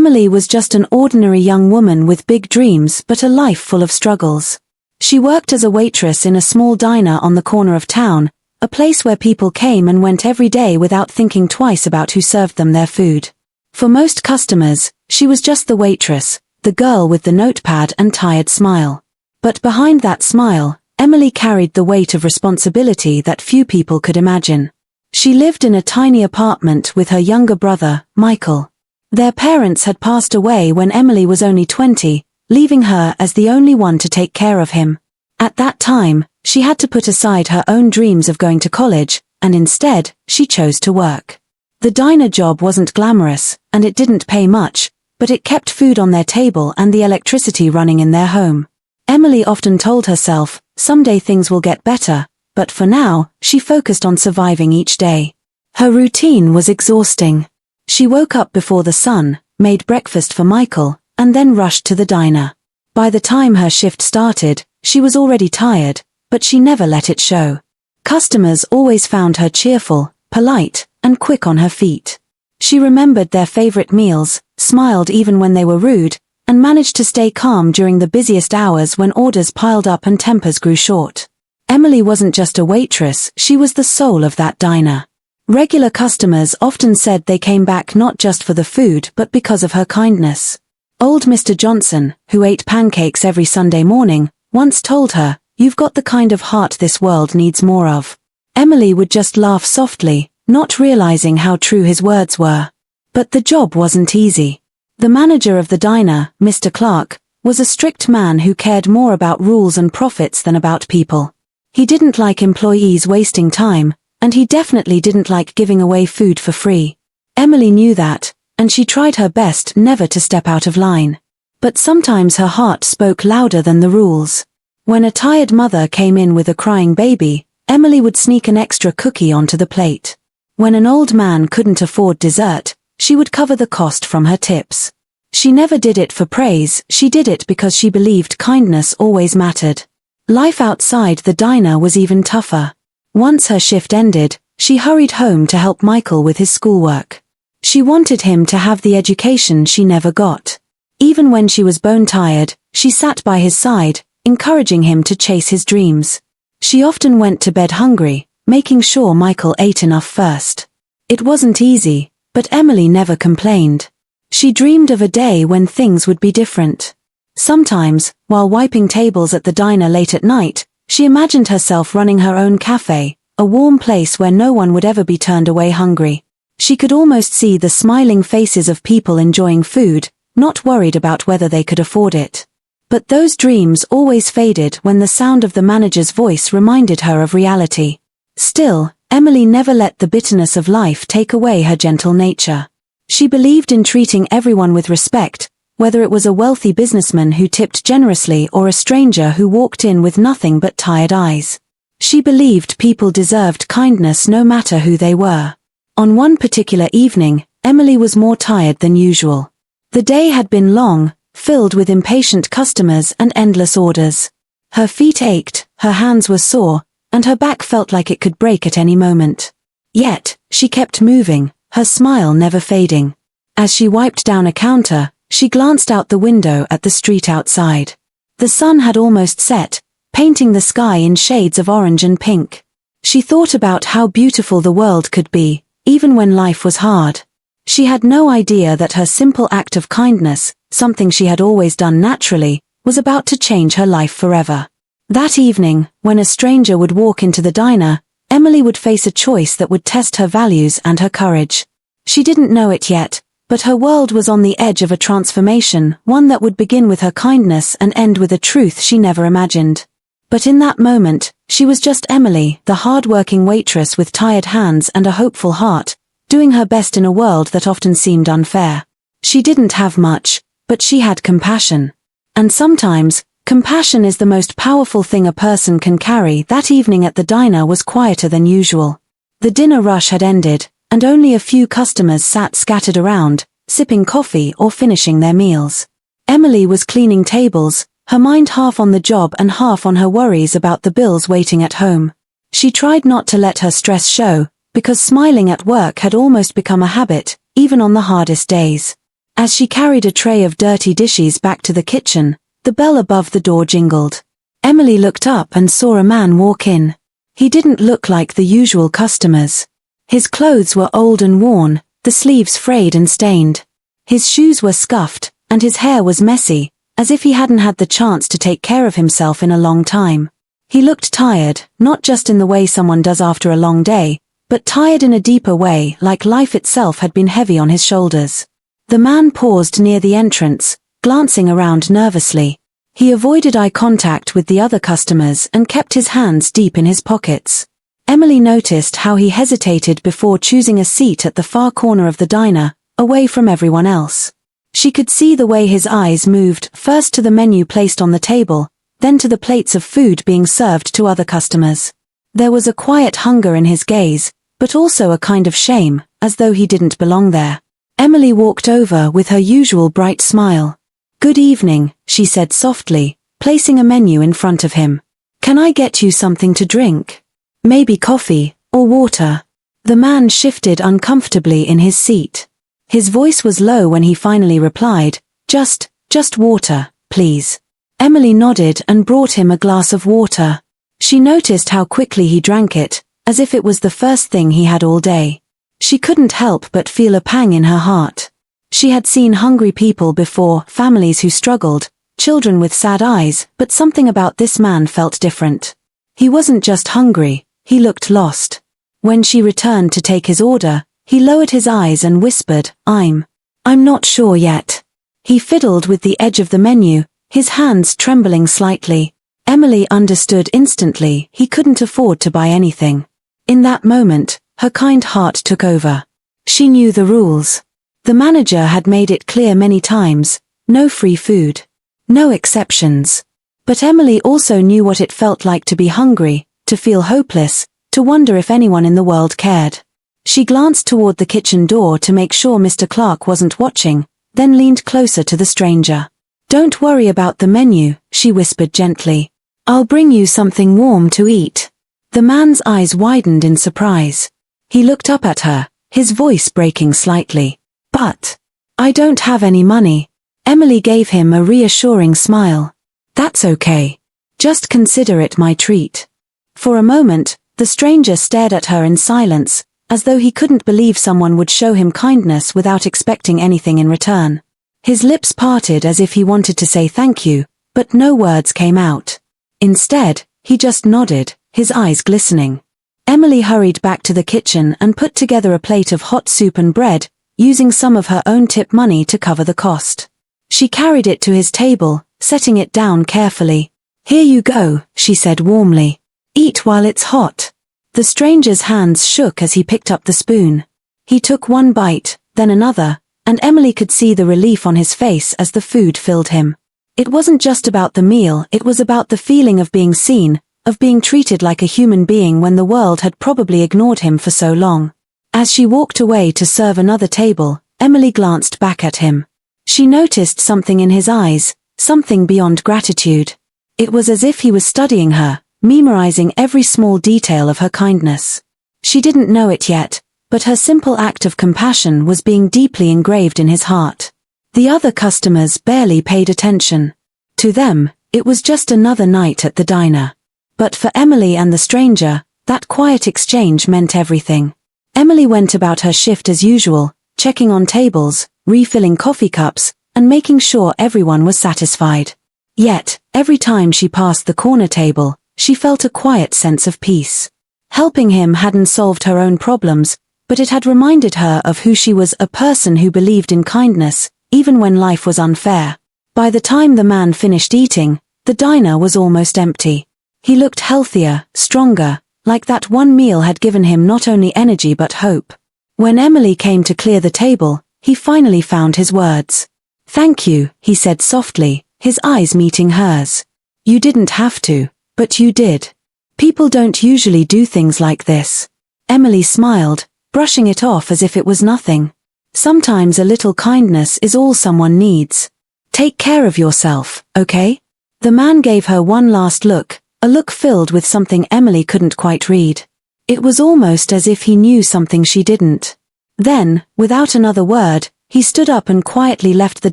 Emily was just an ordinary young woman with big dreams but a life full of struggles. She worked as a waitress in a small diner on the corner of town, a place where people came and went every day without thinking twice about who served them their food. For most customers, she was just the waitress, the girl with the notepad and tired smile. But behind that smile, Emily carried the weight of responsibility that few people could imagine. She lived in a tiny apartment with her younger brother, Michael. Their parents had passed away when Emily was only 20, leaving her as the only one to take care of him. At that time, she had to put aside her own dreams of going to college, and instead, she chose to work. The diner job wasn't glamorous, and it didn't pay much, but it kept food on their table and the electricity running in their home. Emily often told herself, someday things will get better, but for now, she focused on surviving each day. Her routine was exhausting. She woke up before the sun, made breakfast for Michael, and then rushed to the diner. By the time her shift started, she was already tired, but she never let it show. Customers always found her cheerful, polite, and quick on her feet. She remembered their favorite meals, smiled even when they were rude, and managed to stay calm during the busiest hours when orders piled up and tempers grew short. Emily wasn't just a waitress, she was the soul of that diner. Regular customers often said they came back not just for the food but because of her kindness. Old Mr. Johnson, who ate pancakes every Sunday morning, once told her, "You've got the kind of heart this world needs more of." Emily would just laugh softly, not realizing how true his words were. But the job wasn't easy. The manager of the diner, Mr. Clark, was a strict man who cared more about rules and profits than about people. He didn't like employees wasting time, and he definitely didn't like giving away food for free. Emily knew that, and she tried her best never to step out of line. But sometimes her heart spoke louder than the rules. When a tired mother came in with a crying baby, Emily would sneak an extra cookie onto the plate. When an old man couldn't afford dessert, she would cover the cost from her tips. She never did it for praise, she did it because she believed kindness always mattered. Life outside the diner was even tougher. Once her shift ended, she hurried home to help Michael with his schoolwork. She wanted him to have the education she never got. Even when she was bone-tired, she sat by his side, encouraging him to chase his dreams. She often went to bed hungry, making sure Michael ate enough first. It wasn't easy, but Emily never complained. She dreamed of a day when things would be different. Sometimes, while wiping tables at the diner late at night, she imagined herself running her own cafe, a warm place where no one would ever be turned away hungry. She could almost see the smiling faces of people enjoying food, not worried about whether they could afford it. But those dreams always faded when the sound of the manager's voice reminded her of reality. Still, Emily never let the bitterness of life take away her gentle nature. She believed in treating everyone with respect, whether it was a wealthy businessman who tipped generously or a stranger who walked in with nothing but tired eyes. She believed people deserved kindness no matter who they were. On one particular evening, Emily was more tired than usual. The day had been long, filled with impatient customers and endless orders. Her feet ached, her hands were sore, and her back felt like it could break at any moment. Yet, she kept moving, her smile never fading. As she wiped down a counter, she glanced out the window at the street outside. The sun had almost set, painting the sky in shades of orange and pink. She thought about how beautiful the world could be, even when life was hard. She had no idea that her simple act of kindness, something she had always done naturally, was about to change her life forever. That evening, when a stranger would walk into the diner, Emily would face a choice that would test her values and her courage. She didn't know it yet, but her world was on the edge of a transformation, one that would begin with her kindness and end with a truth she never imagined. But in that moment, she was just Emily, the hard-working waitress with tired hands and a hopeful heart, doing her best in a world that often seemed unfair. She didn't have much, but she had compassion. And sometimes, compassion is the most powerful thing a person can carry. That evening at the diner was quieter than usual. The dinner rush had ended, and only a few customers sat scattered around, sipping coffee or finishing their meals. Emily was cleaning tables, her mind half on the job and half on her worries about the bills waiting at home. She tried not to let her stress show, because smiling at work had almost become a habit, even on the hardest days. As she carried a tray of dirty dishes back to the kitchen, the bell above the door jingled. Emily looked up and saw a man walk in. He didn't look like the usual customers. His clothes were old and worn, the sleeves frayed and stained. His shoes were scuffed, and his hair was messy, as if he hadn't had the chance to take care of himself in a long time. He looked tired, not just in the way someone does after a long day, but tired in a deeper way, like life itself had been heavy on his shoulders. The man paused near the entrance, glancing around nervously. He avoided eye contact with the other customers and kept his hands deep in his pockets. Emily noticed how he hesitated before choosing a seat at the far corner of the diner, away from everyone else. She could see the way his eyes moved, first to the menu placed on the table, then to the plates of food being served to other customers. There was a quiet hunger in his gaze, but also a kind of shame, as though he didn't belong there. Emily walked over with her usual bright smile. "Good evening," she said softly, placing a menu in front of him. "Can I get you something to drink? Maybe coffee, or water?" The man shifted uncomfortably in his seat. His voice was low when he finally replied, Just water, please." Emily nodded and brought him a glass of water. She noticed how quickly he drank it, as if it was the first thing he had all day. She couldn't help but feel a pang in her heart. She had seen hungry people before, families who struggled, children with sad eyes, but something about this man felt different. He wasn't just hungry, he looked lost. When she returned to take his order, he lowered his eyes and whispered, I'm not sure yet." He fiddled with the edge of the menu, his hands trembling slightly. Emily understood instantly he couldn't afford to buy anything. In that moment, her kind heart took over. She knew the rules. The manager had made it clear many times, no free food. No exceptions. But Emily also knew what it felt like to be hungry, to feel hopeless, to wonder if anyone in the world cared. She glanced toward the kitchen door to make sure Mr. Clark wasn't watching, then leaned closer to the stranger. "Don't worry about the menu," she whispered gently. "I'll bring you something warm to eat." The man's eyes widened in surprise. He looked up at her, his voice breaking slightly. "But I don't have any money." Emily gave him a reassuring smile. "That's okay. Just consider it my treat." For a moment, the stranger stared at her in silence, as though he couldn't believe someone would show him kindness without expecting anything in return. His lips parted as if he wanted to say thank you, but no words came out. Instead, he just nodded, his eyes glistening. Emily hurried back to the kitchen and put together a plate of hot soup and bread, using some of her own tip money to cover the cost. She carried it to his table, setting it down carefully. "Here you go," she said warmly. "Eat while it's hot." The stranger's hands shook as he picked up the spoon. He took one bite, then another, and Emily could see the relief on his face as the food filled him. It wasn't just about the meal, it was about the feeling of being seen, of being treated like a human being when the world had probably ignored him for so long. As she walked away to serve another table, Emily glanced back at him. She noticed something in his eyes, something beyond gratitude. It was as if he was studying her, memorizing every small detail of her kindness. She didn't know it yet, but her simple act of compassion was being deeply engraved in his heart. The other customers barely paid attention. To them, it was just another night at the diner. But for Emily and the stranger, that quiet exchange meant everything. Emily went about her shift as usual, checking on tables, refilling coffee cups, and making sure everyone was satisfied. Yet, every time she passed the corner table, she felt a quiet sense of peace. Helping him hadn't solved her own problems, but it had reminded her of who she was, a person who believed in kindness, even when life was unfair. By the time the man finished eating, the diner was almost empty. He looked healthier, stronger, like that one meal had given him not only energy but hope. When Emily came to clear the table, he finally found his words. "Thank you," he said softly, his eyes meeting hers. "You didn't have to, but you did. People don't usually do things like this." Emily smiled, brushing it off as if it was nothing. Sometimes a little kindness is all someone needs. "Take care of yourself, okay?" The man gave her one last look, a look filled with something Emily couldn't quite read. It was almost as if he knew something she didn't. Then, without another word, He stood up and quietly left the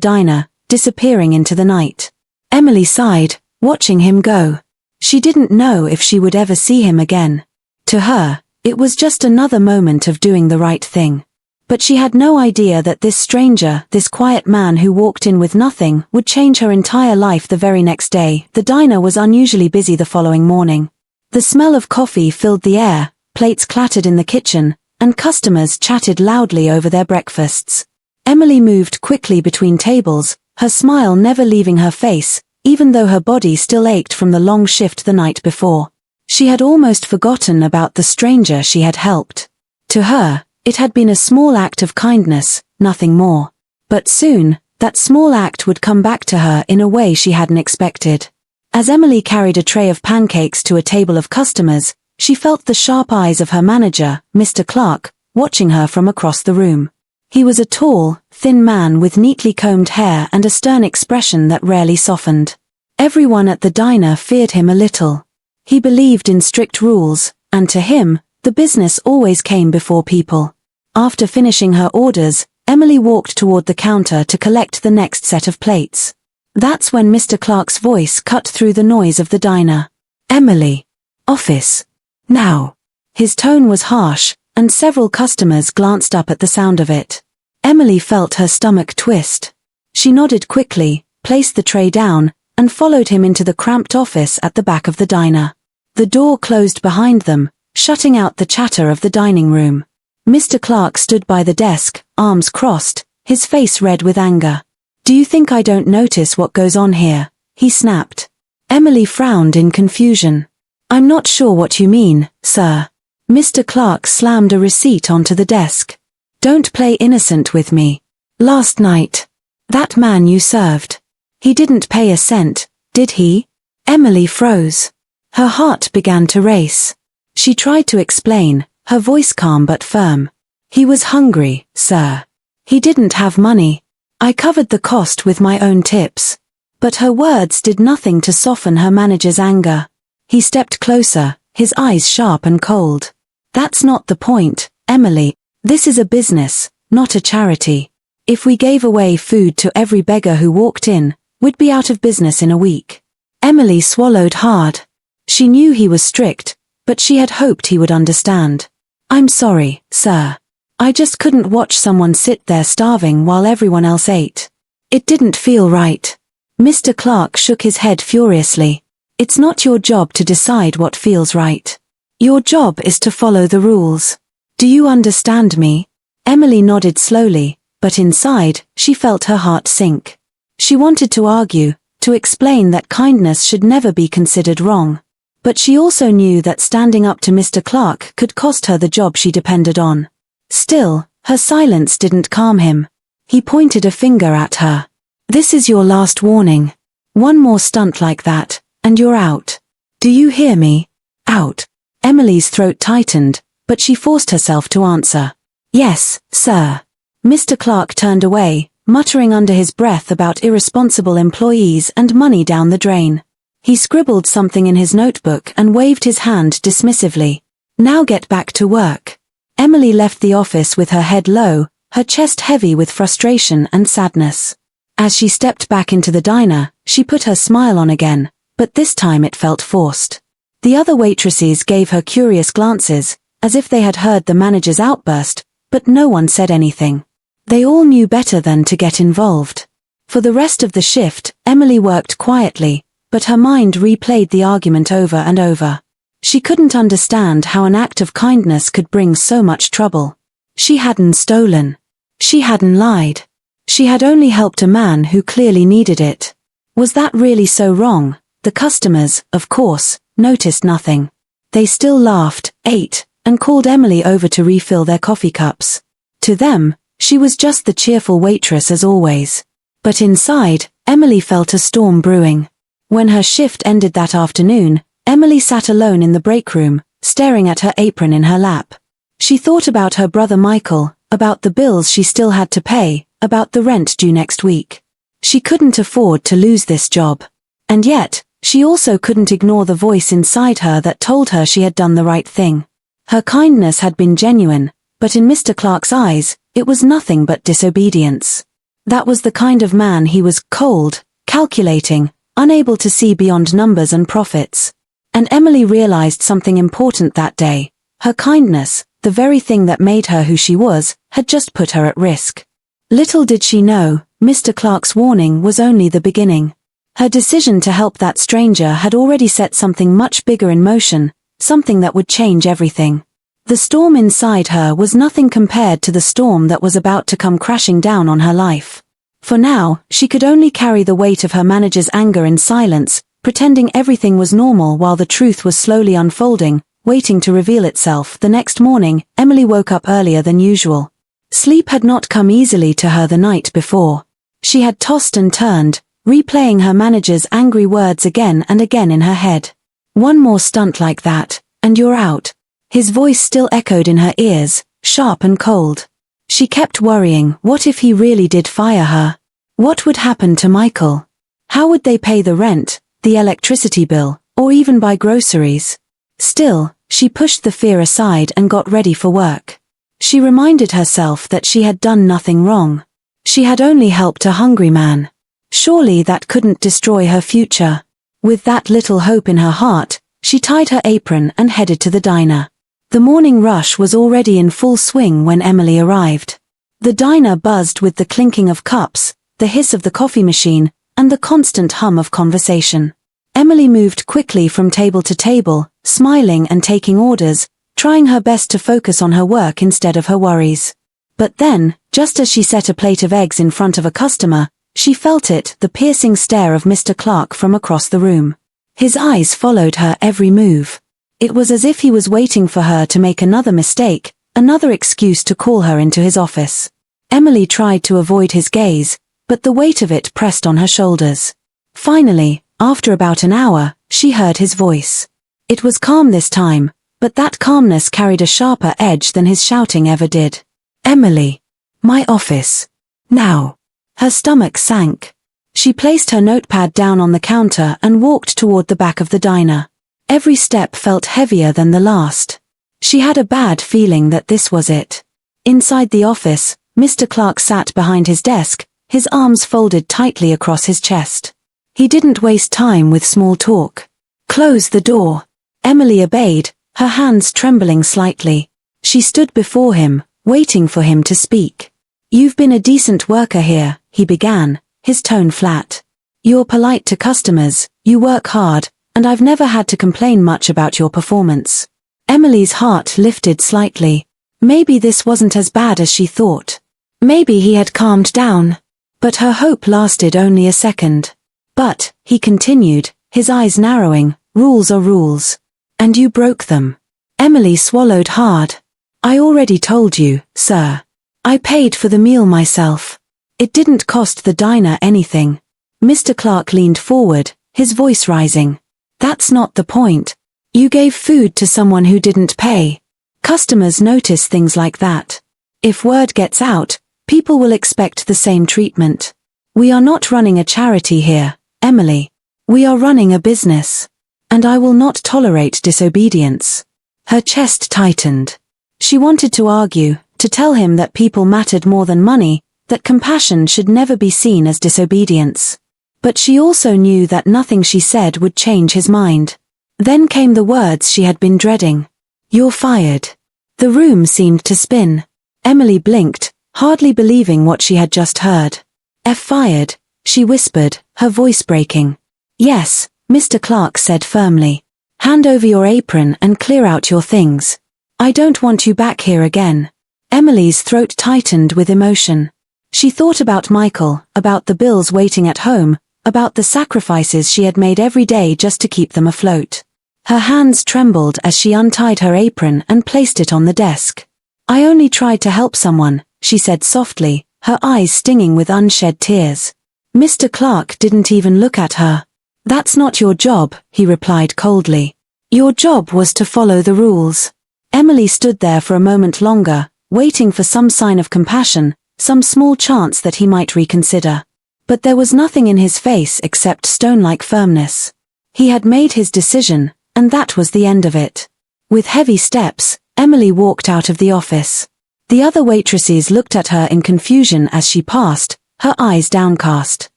diner, disappearing into the night. Emily sighed, watching him go. She didn't know if she would ever see him again. To her, it was just another moment of doing the right thing. But she had no idea that this stranger, this quiet man who walked in with nothing, would change her entire life the very next day. The diner was unusually busy the following morning. The smell of coffee filled the air, plates clattered in the kitchen, and customers chatted loudly over their breakfasts. Emily moved quickly between tables, her smile never leaving her face, even though her body still ached from the long shift the night before. She had almost forgotten about the stranger she had helped. To her, it had been a small act of kindness, nothing more. But soon, that small act would come back to her in a way she hadn't expected. As Emily carried a tray of pancakes to a table of customers, she felt the sharp eyes of her manager, Mr. Clark, watching her from across the room. He was a tall, thin man with neatly combed hair and a stern expression that rarely softened. Everyone at the diner feared him a little. He believed in strict rules, and to him, the business always came before people. After finishing her orders, Emily walked toward the counter to collect the next set of plates. That's when Mr. Clark's voice cut through the noise of the diner. "Emily. Office. Now." His tone was harsh, and several customers glanced up at the sound of it. Emily felt her stomach twist. She nodded quickly, placed the tray down, and followed him into the cramped office at the back of the diner. The door closed behind them, shutting out the chatter of the dining room. Mr. Clark stood by the desk, arms crossed, his face red with anger. "Do you think I don't notice what goes on here?" he snapped. Emily frowned in confusion. "I'm not sure what you mean, sir." Mr. Clark slammed a receipt onto the desk. "Don't play innocent with me. Last night, that man you served, he didn't pay a cent, did he?" Emily froze. Her heart began to race. She tried to explain, her voice calm but firm. "He was hungry, sir. He didn't have money. I covered the cost with my own tips." But her words did nothing to soften her manager's anger. He stepped closer, his eyes sharp and cold. "That's not the point, Emily. This is a business, not a charity. If we gave away food to every beggar who walked in, we'd be out of business in a week." Emily swallowed hard. She knew he was strict, but she had hoped he would understand. "I'm sorry, sir. I just couldn't watch someone sit there starving while everyone else ate. It didn't feel right." Mr. Clark shook his head furiously. "It's not your job to decide what feels right. Your job is to follow the rules. Do you understand me?" Emily nodded slowly, but inside, she felt her heart sink. She wanted to argue, to explain that kindness should never be considered wrong. But she also knew that standing up to Mr. Clark could cost her the job she depended on. Still, her silence didn't calm him. He pointed a finger at her. "This is your last warning. One more stunt like that, and you're out. Do you hear me? Out." Emily's throat tightened, but she forced herself to answer. "Yes, sir." Mr. Clark turned away, muttering under his breath about irresponsible employees and money down the drain. He scribbled something in his notebook and waved his hand dismissively. "Now get back to work." Emily left the office with her head low, her chest heavy with frustration and sadness. As she stepped back into the diner, she put her smile on again, but this time it felt forced. The other waitresses gave her curious glances, as if they had heard the manager's outburst, but no one said anything. They all knew better than to get involved. For the rest of the shift, Emily worked quietly, but her mind replayed the argument over and over. She couldn't understand how an act of kindness could bring so much trouble. She hadn't stolen. She hadn't lied. She had only helped a man who clearly needed it. Was that really so wrong? The customers, of course, noticed nothing. They still laughed, ate, and called Emily over to refill their coffee cups. To them, she was just the cheerful waitress as always. But inside, Emily felt a storm brewing. When her shift ended that afternoon, Emily sat alone in the break room, staring at her apron in her lap. She thought about her brother Michael, about the bills she still had to pay, about the rent due next week. She couldn't afford to lose this job. And yet, she also couldn't ignore the voice inside her that told her she had done the right thing. Her kindness had been genuine, but in Mr. Clark's eyes, It was nothing but disobedience. That was the kind of man he was: cold, calculating, unable to see beyond numbers and profits. And Emily realized something important that day. Her kindness, the very thing that made her who she was, had just put her at risk. Little did she know, Mr. Clark's warning was only the beginning. Her decision to help that stranger had already set something much bigger in motion, something that would change everything. The storm inside her was nothing compared to the storm that was about to come crashing down on her life. For now, she could only carry the weight of her manager's anger in silence, pretending everything was normal while the truth was slowly unfolding, waiting to reveal itself. The next morning, Emily woke up earlier than usual. Sleep had not come easily to her the night before. She had tossed and turned, replaying her manager's angry words again and again in her head. One more stunt like that, and you're out. His voice still echoed in her ears, sharp and cold. She kept worrying, what if he really did fire her? What would happen to Michael? How would they pay the rent, the electricity bill, or even buy groceries? Still, she pushed the fear aside and got ready for work. She reminded herself that she had done nothing wrong. She had only helped a hungry man. Surely that couldn't destroy her future. With that little hope in her heart, she tied her apron and headed to the diner. The morning rush was already in full swing when Emily arrived. The diner buzzed with the clinking of cups, the hiss of the coffee machine, and the constant hum of conversation. Emily moved quickly from table to table, smiling and taking orders, trying her best to focus on her work instead of her worries. But then, just as she set a plate of eggs in front of a customer, she felt it, the piercing stare of Mr. Clark from across the room. His eyes followed her every move. It was as if he was waiting for her to make another mistake, another excuse to call her into his office. Emily tried to avoid his gaze, but the weight of it pressed on her shoulders. Finally, after about an hour, she heard his voice. It was calm this time, but that calmness carried a sharper edge than his shouting ever did. Emily. My office. Now. Her stomach sank. She placed her notepad down on the counter and walked toward the back of the diner. Every step felt heavier than the last. She had a bad feeling that this was it. Inside the office, Mr. Clark sat behind his desk, his arms folded tightly across his chest. He didn't waste time with small talk. Close the door. Emily obeyed, her hands trembling slightly. She stood before him, waiting for him to speak. You've been a decent worker here, he began, his tone flat. You're polite to customers, you work hard, and I've never had to complain much about your performance. Emily's heart lifted slightly. Maybe this wasn't as bad as she thought. Maybe he had calmed down. But her hope lasted only a second. But, he continued, his eyes narrowing, rules are rules. And you broke them. Emily swallowed hard. I already told you, sir. I paid for the meal myself. It didn't cost the diner anything. Mr. Clark leaned forward, his voice rising. That's not the point. You gave food to someone who didn't pay. Customers notice things like that. If word gets out, people will expect the same treatment. We are not running a charity here, Emily. We are running a business. And I will not tolerate disobedience. Her chest tightened. She wanted to argue, to tell him that people mattered more than money, that compassion should never be seen as disobedience. But she also knew that nothing she said would change his mind. Then came the words she had been dreading. You're fired. The room seemed to spin. Emily blinked, hardly believing what she had just heard. Fired, she whispered, her voice breaking. Yes, Mr. Clark said firmly. Hand over your apron and clear out your things. I don't want you back here again. Emily's throat tightened with emotion. She thought about Michael, about the bills waiting at home, about the sacrifices she had made every day just to keep them afloat. Her hands trembled as she untied her apron and placed it on the desk. I only tried to help someone, she said softly, her eyes stinging with unshed tears. Mr. Clark didn't even look at her. That's not your job, he replied coldly. Your job was to follow the rules. Emily stood there for a moment longer, waiting for some sign of compassion, some small chance that he might reconsider. But there was nothing in his face except stone-like firmness. He had made his decision, and that was the end of it. With heavy steps, Emily walked out of the office. The other waitresses looked at her in confusion as she passed, her eyes downcast.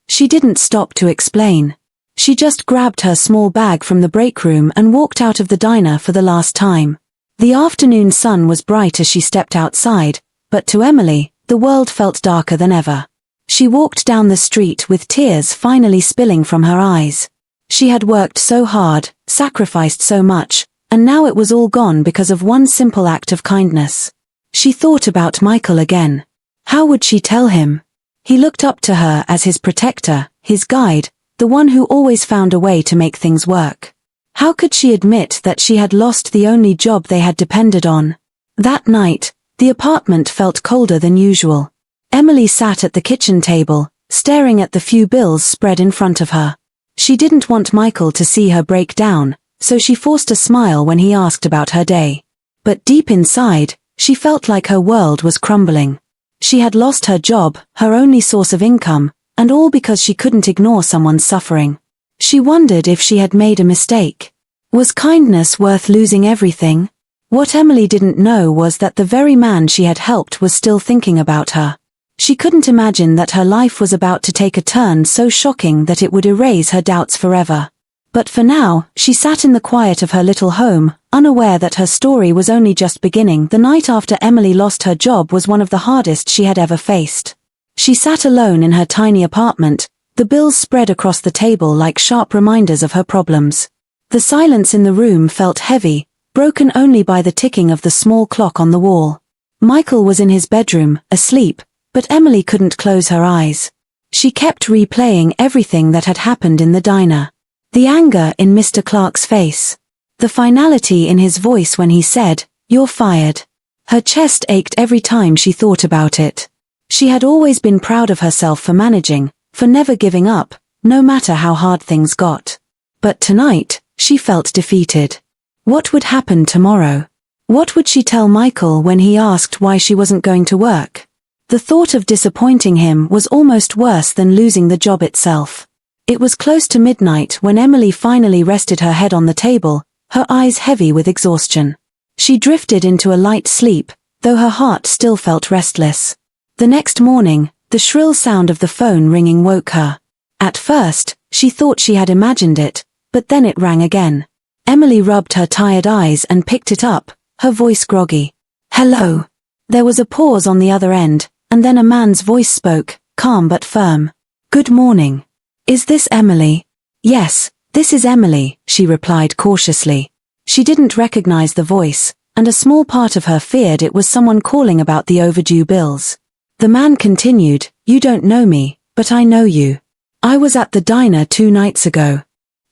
She didn't stop to explain. She just grabbed her small bag from the break room and walked out of the diner for the last time. The afternoon sun was bright as she stepped outside, but to Emily, the world felt darker than ever. She walked down the street with tears finally spilling from her eyes. She had worked so hard, sacrificed so much, and now it was all gone because of one simple act of kindness. She thought about Michael again. How would she tell him? He looked up to her as his protector, his guide, the one who always found a way to make things work. How could she admit that she had lost the only job they had depended on? That night, the apartment felt colder than usual. Emily sat at the kitchen table, staring at the few bills spread in front of her. She didn't want Michael to see her break down, so she forced a smile when he asked about her day. But deep inside, she felt like her world was crumbling. She had lost her job, her only source of income, and all because she couldn't ignore someone's suffering. She wondered if she had made a mistake. Was kindness worth losing everything? What Emily didn't know was that the very man she had helped was still thinking about her. She couldn't imagine that her life was about to take a turn so shocking that it would erase her doubts forever. But for now, she sat in the quiet of her little home, unaware that her story was only just beginning. The night after Emily lost her job was one of the hardest she had ever faced. She sat alone in her tiny apartment, the bills spread across the table like sharp reminders of her problems. The silence in the room felt heavy, broken only by the ticking of the small clock on the wall. Michael was in his bedroom, asleep, but Emily couldn't close her eyes. She kept replaying everything that had happened in the diner. The anger in Mr. Clark's face. The finality in his voice when he said, "You're fired." Her chest ached every time she thought about it. She had always been proud of herself for managing, for never giving up, no matter how hard things got. But tonight, she felt defeated. What would happen tomorrow? What would she tell Michael when he asked why she wasn't going to work? The thought of disappointing him was almost worse than losing the job itself. It was close to midnight when Emily finally rested her head on the table, her eyes heavy with exhaustion. She drifted into a light sleep, though her heart still felt restless. The next morning, the shrill sound of the phone ringing woke her. At first, she thought she had imagined it, but then it rang again. Emily rubbed her tired eyes and picked it up, her voice groggy. "Hello." There was a pause on the other end, and then a man's voice spoke, calm but firm. "Good morning. Is this Emily?" "Yes, this is Emily," she replied cautiously. She didn't recognize the voice, and a small part of her feared it was someone calling about the overdue bills. The man continued, "You don't know me, but I know you. I was at the diner 2 nights ago."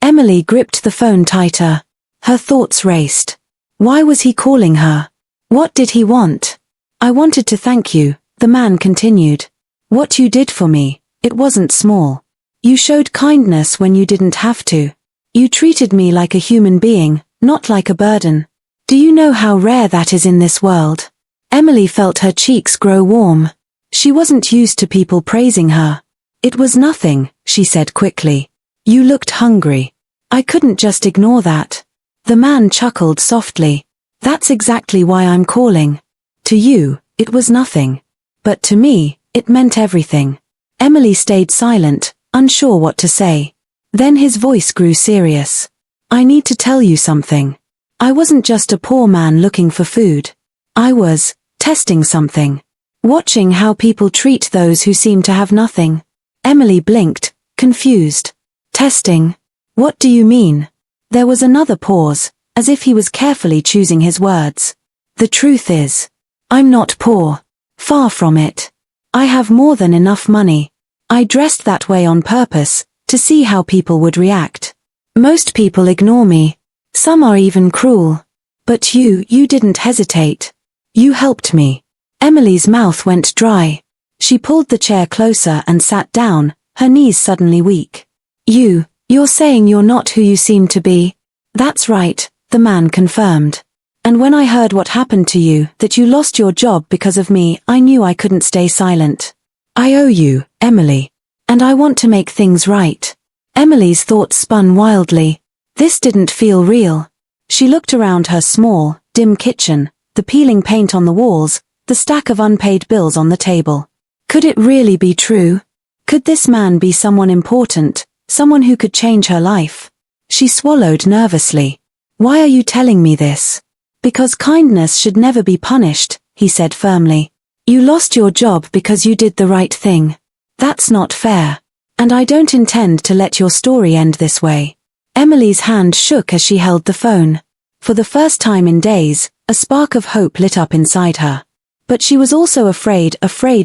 Emily gripped the phone tighter. Her thoughts raced. Why was he calling her? What did he want? "I wanted to thank you," the man continued. "What you did for me, it wasn't small. You showed kindness when you didn't have to. You treated me like a human being, not like a burden. Do you know how rare that is in this world?" Emily felt her cheeks grow warm. She wasn't used to people praising her. "It was nothing," she said quickly. "You looked hungry. I couldn't just ignore that." The man chuckled softly. "That's exactly why I'm calling. To you, it was nothing. But to me, it meant everything." Emily stayed silent, unsure what to say. Then his voice grew serious. "I need to tell you something. I wasn't just a poor man looking for food. I was testing something. Watching how people treat those who seem to have nothing." Emily blinked, confused. "Testing? What do you mean?" There was another pause, as if he was carefully choosing his words. "The truth is, I'm not poor. Far from it. I have more than enough money. I dressed that way on purpose, to see how people would react. Most people ignore me. Some are even cruel. But you didn't hesitate. You helped me." Emily's mouth went dry. She pulled the chair closer and sat down, her knees suddenly weak. You're saying you're not who you seem to be?" "That's right," the man confirmed. "And when I heard what happened to you, that you lost your job because of me, I knew I couldn't stay silent. I owe you, Emily. And I want to make things right." Emily's thoughts spun wildly. This didn't feel real. She looked around her small, dim kitchen, the peeling paint on the walls, the stack of unpaid bills on the table. Could it really be true? Could this man be someone important, someone who could change her life? She swallowed nervously. Why are you telling me this? Because kindness should never be punished, he said firmly. You lost your job because you did the right thing. That's not fair. And I don't intend to let your story end this way. Emily's hand shook as she held the phone. For the first time in days, a spark of hope lit up inside her. But she was also afraid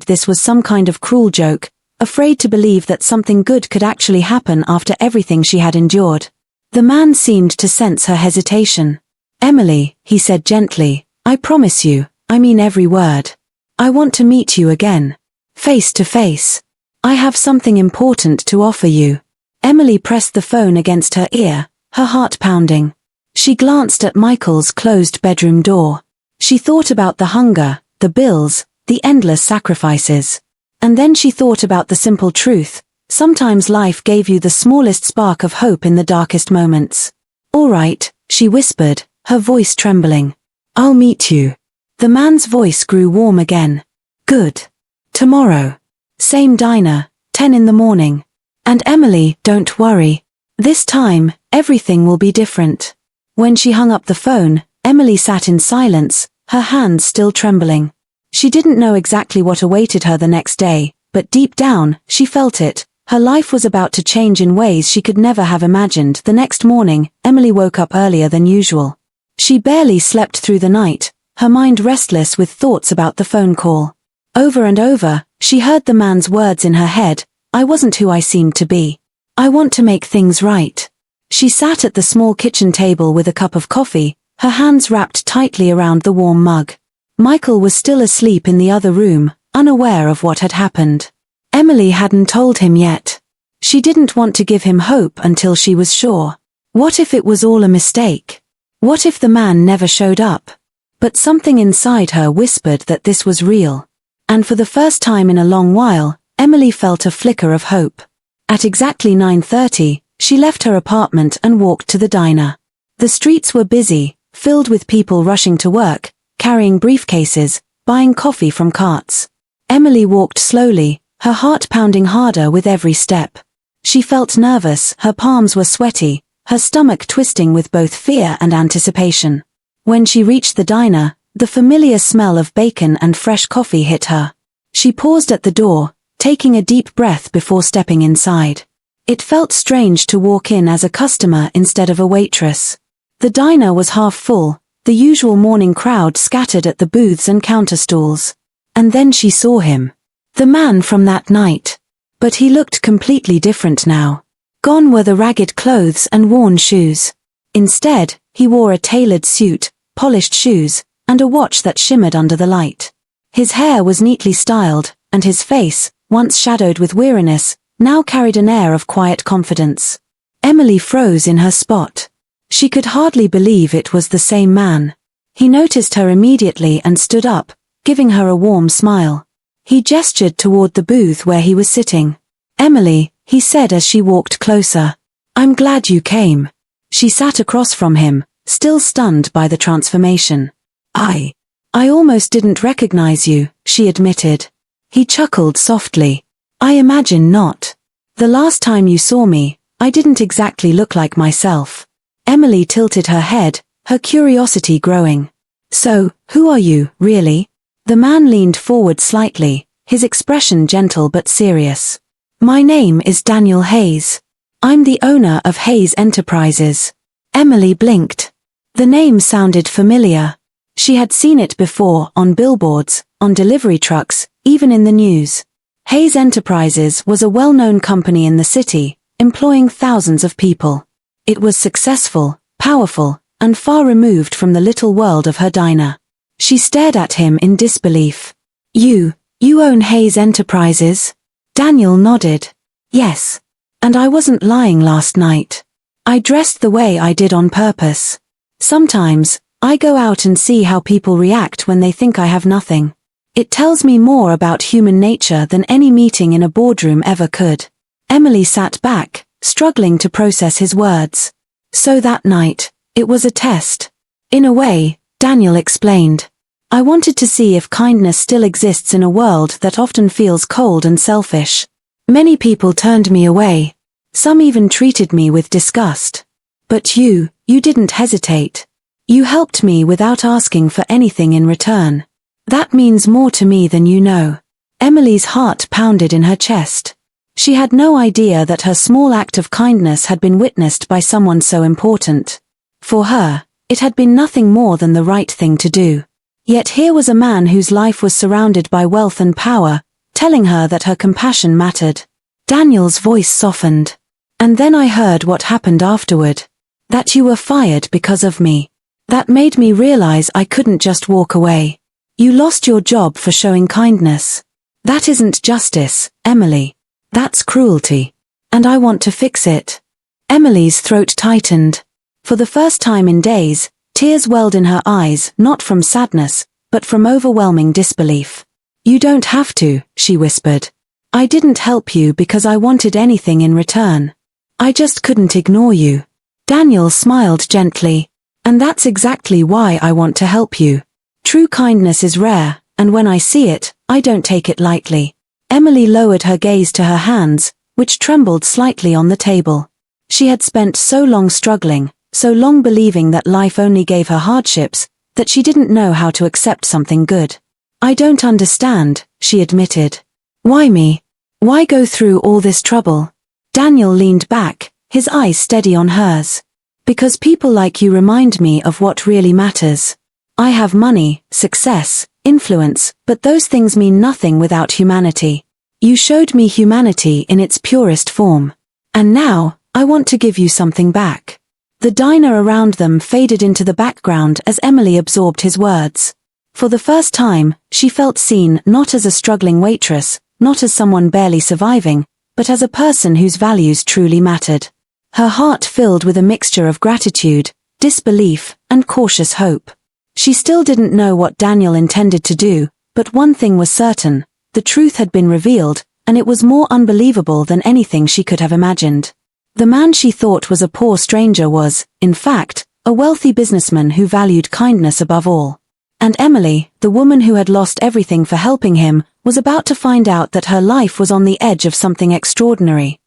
this was some kind of cruel joke, afraid to believe that something good could actually happen after everything she had endured. The man seemed to sense her hesitation. Emily, he said gently, I promise you, I mean every word. I want to meet you again. Face to face. I have something important to offer you. Emily pressed the phone against her ear, her heart pounding. She glanced at Michael's closed bedroom door. She thought about the hunger, the bills, the endless sacrifices. And then she thought about the simple truth. Sometimes life gave you the smallest spark of hope in the darkest moments. All right, she whispered, her voice trembling. I'll meet you. The man's voice grew warm again. Good. Tomorrow. Same diner, 10 in the morning. And Emily, don't worry. This time, everything will be different. When she hung up the phone, Emily sat in silence, her hands still trembling. She didn't know exactly what awaited her the next day, but deep down, she felt it. Her life was about to change in ways she could never have imagined. The next morning, Emily woke up earlier than usual. She barely slept through the night, her mind restless with thoughts about the phone call. Over and over, she heard the man's words in her head, I wasn't who I seemed to be. I want to make things right. She sat at the small kitchen table with a cup of coffee, her hands wrapped tightly around the warm mug. Michael was still asleep in the other room, unaware of what had happened. Emily hadn't told him yet. She didn't want to give him hope until she was sure. What if it was all a mistake? What if the man never showed up? But something inside her whispered that this was real. And for the first time in a long while, Emily felt a flicker of hope. At exactly 9:30, she left her apartment and walked to the diner. The streets were busy, filled with people rushing to work, carrying briefcases, buying coffee from carts. Emily walked slowly, her heart pounding harder with every step. She felt nervous, her palms were sweaty, her stomach twisting with both fear and anticipation. When she reached the diner, the familiar smell of bacon and fresh coffee hit her. She paused at the door, taking a deep breath before stepping inside. It felt strange to walk in as a customer instead of a waitress. The diner was half full, the usual morning crowd scattered at the booths and counter stools. And then she saw him. The man from that night. But he looked completely different now. Gone were the ragged clothes and worn shoes. Instead, he wore a tailored suit, polished shoes, and a watch that shimmered under the light. His hair was neatly styled, and his face, once shadowed with weariness, now carried an air of quiet confidence. Emily froze in her spot. She could hardly believe it was the same man. He noticed her immediately and stood up, giving her a warm smile. He gestured toward the booth where he was sitting. Emily, he said as she walked closer. I'm glad you came. She sat across from him, still stunned by the transformation. I almost didn't recognize you, she admitted. He chuckled softly. I imagine not. The last time you saw me, I didn't exactly look like myself. Emily tilted her head, her curiosity growing. So, who are you, really? The man leaned forward slightly, his expression gentle but serious. My name is Daniel Hayes. I'm the owner of Hayes Enterprises. Emily blinked. The name sounded familiar. She had seen it before, on billboards, on delivery trucks, even in the news. Hayes Enterprises was a well-known company in the city, employing thousands of people. It was successful, powerful, and far removed from the little world of her diner. She stared at him in disbelief. You own Hayes Enterprises? Daniel nodded. Yes. And I wasn't lying last night. I dressed the way I did on purpose. Sometimes, I go out and see how people react when they think I have nothing. It tells me more about human nature than any meeting in a boardroom ever could. Emily sat back, struggling to process his words. So that night, it was a test. In a way, Daniel explained. I wanted to see if kindness still exists in a world that often feels cold and selfish. Many people turned me away. Some even treated me with disgust. But you didn't hesitate. You helped me without asking for anything in return. That means more to me than you know. Emily's heart pounded in her chest. She had no idea that her small act of kindness had been witnessed by someone so important. For her, it had been nothing more than the right thing to do. Yet here was a man whose life was surrounded by wealth and power, telling her that her compassion mattered. Daniel's voice softened. And then I heard what happened afterward. That you were fired because of me. That made me realize I couldn't just walk away. You lost your job for showing kindness. That isn't justice, Emily. That's cruelty. And I want to fix it. Emily's throat tightened. For the first time in days, tears welled in her eyes, not from sadness, but from overwhelming disbelief. You don't have to, she whispered. I didn't help you because I wanted anything in return. I just couldn't ignore you. Daniel smiled gently. And that's exactly why I want to help you. True kindness is rare, and when I see it, I don't take it lightly. Emily lowered her gaze to her hands, which trembled slightly on the table. She had spent so long struggling, so long believing that life only gave her hardships, that she didn't know how to accept something good. I don't understand, she admitted. Why me? Why go through all this trouble? Daniel leaned back, his eyes steady on hers. Because people like you remind me of what really matters. I have money, success, influence, but those things mean nothing without humanity. You showed me humanity in its purest form. And now, I want to give you something back. The diner around them faded into the background as Emily absorbed his words. For the first time, she felt seen not as a struggling waitress, not as someone barely surviving, but as a person whose values truly mattered. Her heart filled with a mixture of gratitude, disbelief, and cautious hope. She still didn't know what Daniel intended to do, but one thing was certain, the truth had been revealed, and it was more unbelievable than anything she could have imagined. The man she thought was a poor stranger was, in fact, a wealthy businessman who valued kindness above all. And Emily, the woman who had lost everything for helping him, was about to find out that her life was on the edge of something extraordinary.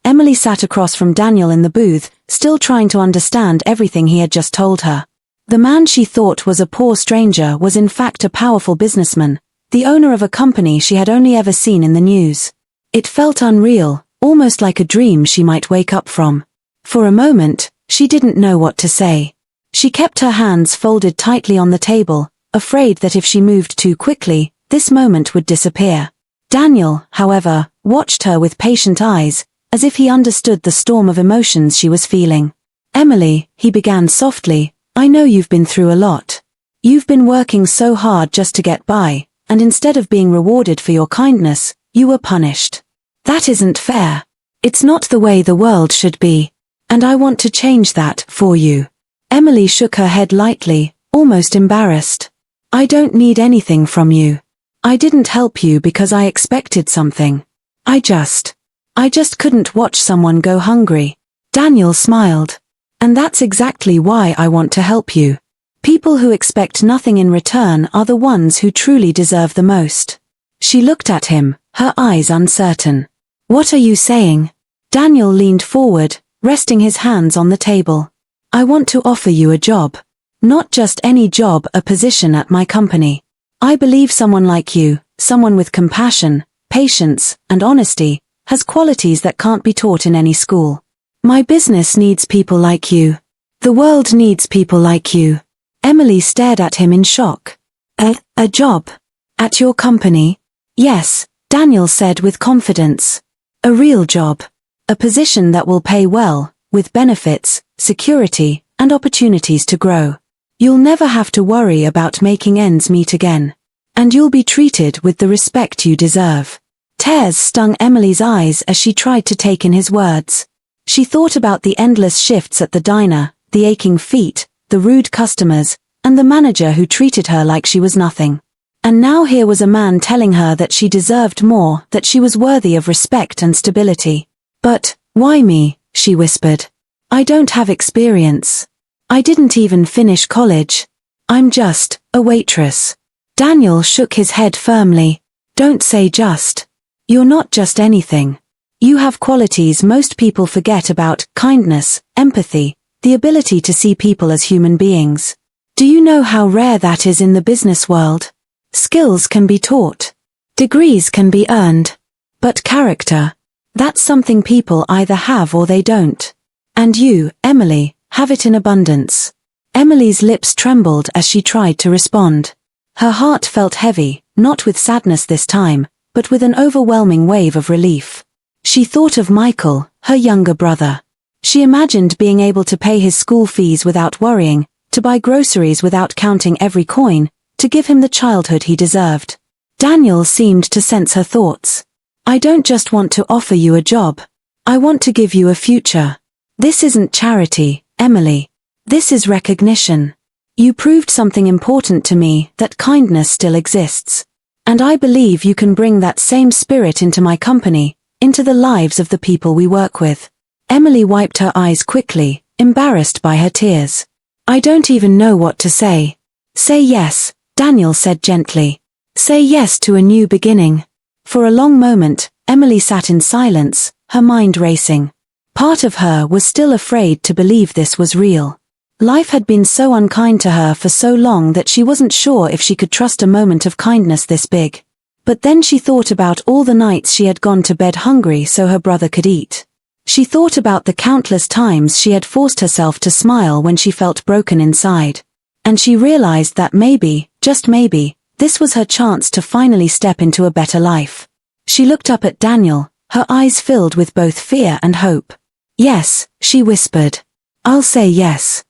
Emily sat across from Daniel in the booth, still trying to understand everything he had just told her. The man she thought was a poor stranger was in fact a powerful businessman, the owner of a company she had only ever seen in the news. It felt unreal, almost like a dream she might wake up from. For a moment, she didn't know what to say. She kept her hands folded tightly on the table, afraid that if she moved too quickly, this moment would disappear. Daniel, however, watched her with patient eyes, as if he understood the storm of emotions she was feeling. Emily, he began softly, I know you've been through a lot. You've been working so hard just to get by, and instead of being rewarded for your kindness, you were punished. That isn't fair. It's not the way the world should be. And I want to change that for you. Emily shook her head lightly, almost embarrassed. I don't need anything from you. I didn't help you because I expected something. I just couldn't watch someone go hungry. Daniel smiled. And that's exactly why I want to help you. People who expect nothing in return are the ones who truly deserve the most. She looked at him, her eyes uncertain. What are you saying? Daniel leaned forward, resting his hands on the table. I want to offer you a job. Not just any job, a position at my company. I believe someone like you, someone with compassion, patience, and honesty, has qualities that can't be taught in any school. My business needs people like you. The world needs people like you. Emily stared at him in shock. A job? At your company? Yes, Daniel said with confidence. A real job. A position that will pay well, with benefits, security, and opportunities to grow. You'll never have to worry about making ends meet again. And you'll be treated with the respect you deserve. Tears stung Emily's eyes as she tried to take in his words. She thought about the endless shifts at the diner, the aching feet, the rude customers, and the manager who treated her like she was nothing. And now here was a man telling her that she deserved more, that she was worthy of respect and stability. But, why me? She whispered. I don't have experience. I didn't even finish college. I'm just a waitress. Daniel shook his head firmly. Don't say just. You're not just anything. You have qualities most people forget about: kindness, empathy, the ability to see people as human beings. Do you know how rare that is in the business world? Skills can be taught. Degrees can be earned. But character, that's something people either have or they don't. And you, Emily, have it in abundance. Emily's lips trembled as she tried to respond. Her heart felt heavy, not with sadness this time, but with an overwhelming wave of relief. She thought of Michael, her younger brother. She imagined being able to pay his school fees without worrying, to buy groceries without counting every coin, to give him the childhood he deserved. Daniel seemed to sense her thoughts. I don't just want to offer you a job. I want to give you a future. This isn't charity, Emily. This is recognition. You proved something important to me, that kindness still exists. And I believe you can bring that same spirit into my company, into the lives of the people we work with. Emily wiped her eyes quickly, embarrassed by her tears. I don't even know what to say. Say yes, Daniel said gently. Say yes to a new beginning. For a long moment, Emily sat in silence, her mind racing. Part of her was still afraid to believe this was real. Life had been so unkind to her for so long that she wasn't sure if she could trust a moment of kindness this big. But then she thought about all the nights she had gone to bed hungry so her brother could eat. She thought about the countless times she had forced herself to smile when she felt broken inside. And she realized that maybe, just maybe, this was her chance to finally step into a better life. She looked up at Daniel, her eyes filled with both fear and hope. Yes, she whispered. I'll say yes.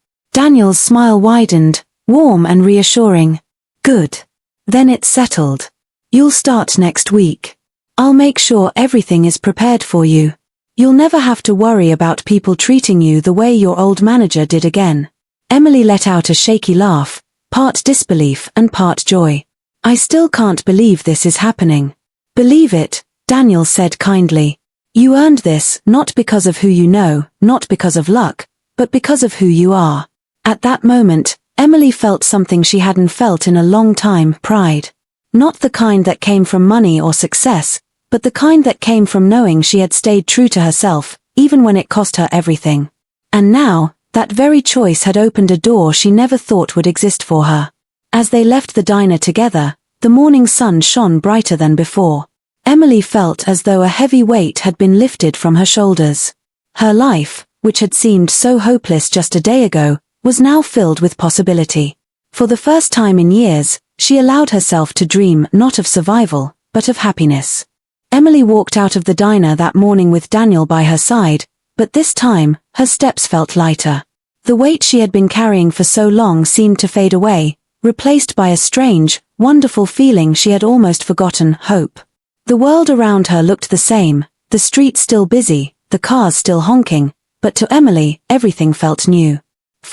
Daniel's smile widened, warm and reassuring. Good. Then it's settled. You'll start next week. I'll make sure everything is prepared for you. You'll never have to worry about people treating you the way your old manager did again. Emily let out a shaky laugh, part disbelief and part joy. I still can't believe this is happening. Believe it, Daniel said kindly. You earned this not because of who you know, not because of luck, but because of who you are. At that moment, Emily felt something she hadn't felt in a long time: pride. Not the kind that came from money or success, but the kind that came from knowing she had stayed true to herself, even when it cost her everything. And now, that very choice had opened a door she never thought would exist for her. As they left the diner together, the morning sun shone brighter than before. Emily felt as though a heavy weight had been lifted from her shoulders. Her life, which had seemed so hopeless just a day ago, was now filled with possibility. For the first time in years, she allowed herself to dream not of survival, but of happiness. Emily walked out of the diner that morning with Daniel by her side, but this time, her steps felt lighter. The weight she had been carrying for so long seemed to fade away, replaced by a strange, wonderful feeling she had almost forgotten: hope. The world around her looked the same, the streets still busy, the cars still honking, but to Emily, everything felt new.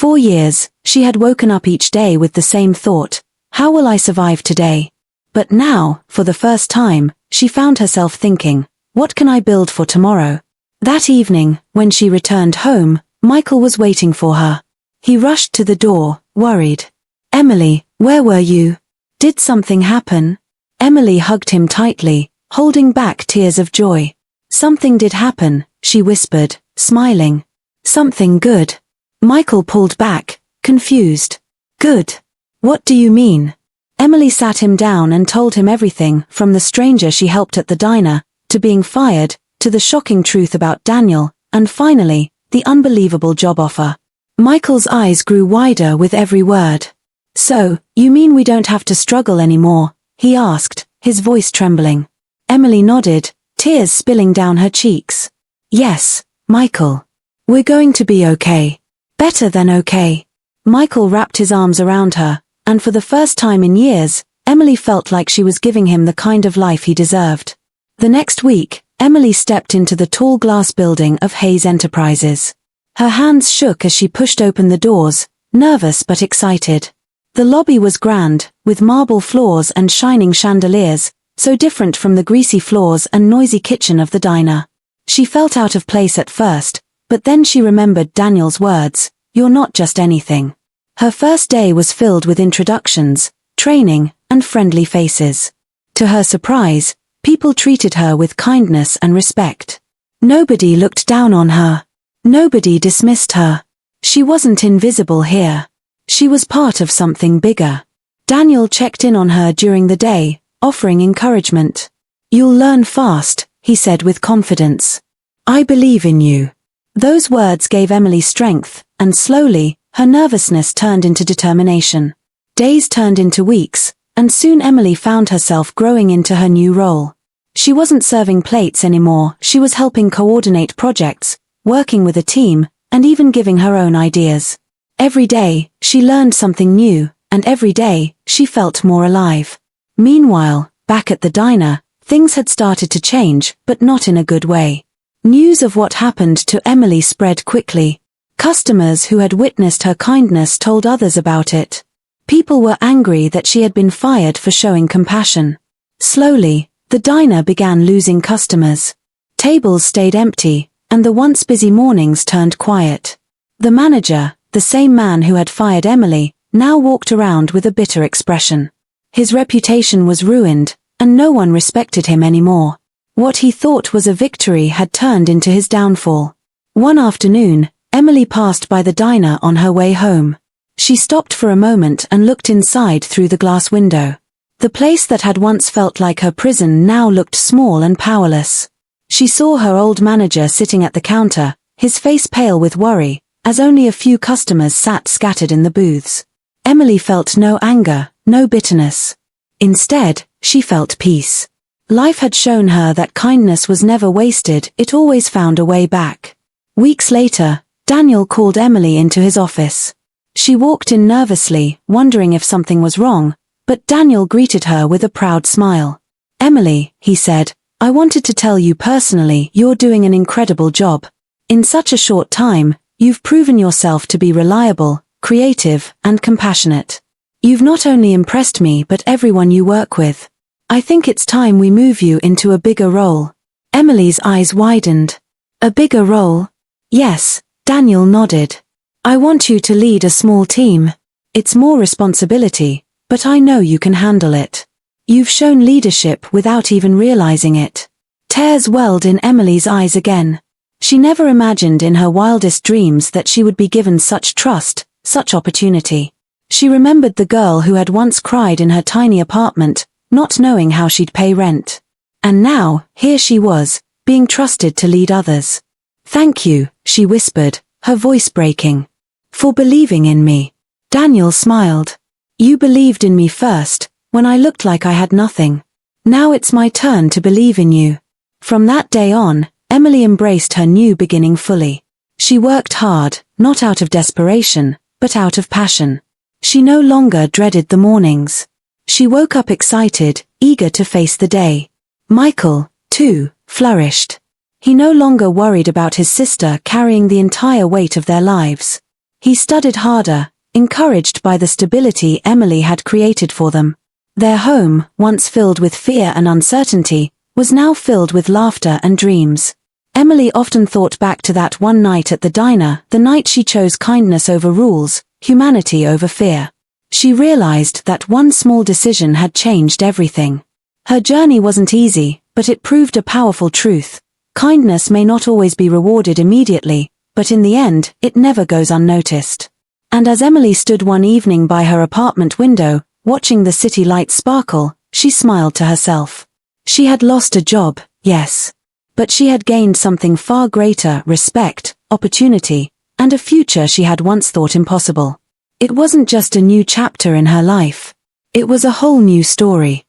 For years, she had woken up each day with the same thought: how will I survive today? But now, for the first time, she found herself thinking, what can I build for tomorrow? That evening, when she returned home, Michael was waiting for her. He rushed to the door, worried. Emily, where were you? Did something happen? Emily hugged him tightly, holding back tears of joy. Something did happen, she whispered, smiling. Something good. Michael pulled back, confused. Good. What do you mean? Emily sat him down and told him everything, from the stranger she helped at the diner, to being fired, to the shocking truth about Daniel, and finally, the unbelievable job offer. Michael's eyes grew wider with every word. So, you mean we don't have to struggle anymore? He asked, his voice trembling. Emily nodded, tears spilling down her cheeks. Yes, Michael. We're going to be okay. Better than okay. Michael wrapped his arms around her, and for the first time in years, Emily felt like she was giving him the kind of life he deserved. The next week, Emily stepped into the tall glass building of Hayes Enterprises. Her hands shook as she pushed open the doors, nervous but excited. The lobby was grand, with marble floors and shining chandeliers, so different from the greasy floors and noisy kitchen of the diner. She felt out of place at first, but then she remembered Daniel's words, "You're not just anything." Her first day was filled with introductions, training, and friendly faces. To her surprise, people treated her with kindness and respect. Nobody looked down on her. Nobody dismissed her. She wasn't invisible here. She was part of something bigger. Daniel checked in on her during the day, offering encouragement. "You'll learn fast," he said with confidence. "I believe in you." Those words gave Emily strength, and slowly, her nervousness turned into determination. Days turned into weeks, and soon Emily found herself growing into her new role. She wasn't serving plates anymore, she was helping coordinate projects, working with a team, and even giving her own ideas. Every day, she learned something new, and every day, she felt more alive. Meanwhile, back at the diner, things had started to change, but not in a good way. News of what happened to Emily spread quickly. Customers who had witnessed her kindness told others about it. People were angry that she had been fired for showing compassion. Slowly, the diner began losing customers. Tables stayed empty, and the once busy mornings turned quiet. The manager, the same man who had fired Emily, now walked around with a bitter expression. His reputation was ruined, and no one respected him anymore. What he thought was a victory had turned into his downfall. One afternoon, Emily passed by the diner on her way home. She stopped for a moment and looked inside through the glass window. The place that had once felt like her prison now looked small and powerless. She saw her old manager sitting at the counter, his face pale with worry, as only a few customers sat scattered in the booths. Emily felt no anger, no bitterness. Instead, she felt peace. Life had shown her that kindness was never wasted, it always found a way back. Weeks later, Daniel called Emily into his office. She walked in nervously, wondering if something was wrong, but Daniel greeted her with a proud smile. "Emily," he said, "I wanted to tell you personally, you're doing an incredible job. In such a short time, you've proven yourself to be reliable, creative, and compassionate. You've not only impressed me but everyone you work with. I think it's time we move you into a bigger role." Emily's eyes widened. "A bigger role?" "Yes," Daniel nodded. "I want you to lead a small team. It's more responsibility, but I know you can handle it. You've shown leadership without even realizing it." Tears welled in Emily's eyes again. She never imagined in her wildest dreams that she would be given such trust, such opportunity. She remembered the girl who had once cried in her tiny apartment, not knowing how she'd pay rent. And now, here she was, being trusted to lead others. "Thank you," she whispered, her voice breaking. "For believing in me." Daniel smiled. "You believed in me first, when I looked like I had nothing. Now it's my turn to believe in you." From that day on, Emily embraced her new beginning fully. She worked hard, not out of desperation, but out of passion. She no longer dreaded the mornings. She woke up excited, eager to face the day. Michael, too, flourished. He no longer worried about his sister carrying the entire weight of their lives. He studied harder, encouraged by the stability Emily had created for them. Their home, once filled with fear and uncertainty, was now filled with laughter and dreams. Emily often thought back to that one night at the diner, the night she chose kindness over rules, humanity over fear. She realized that one small decision had changed everything. Her journey wasn't easy, but it proved a powerful truth. Kindness may not always be rewarded immediately, but in the end, it never goes unnoticed. And as Emily stood one evening by her apartment window, watching the city lights sparkle, she smiled to herself. She had lost a job, yes. But she had gained something far greater: respect, opportunity, and a future she had once thought impossible. It wasn't just a new chapter in her life. It was a whole new story.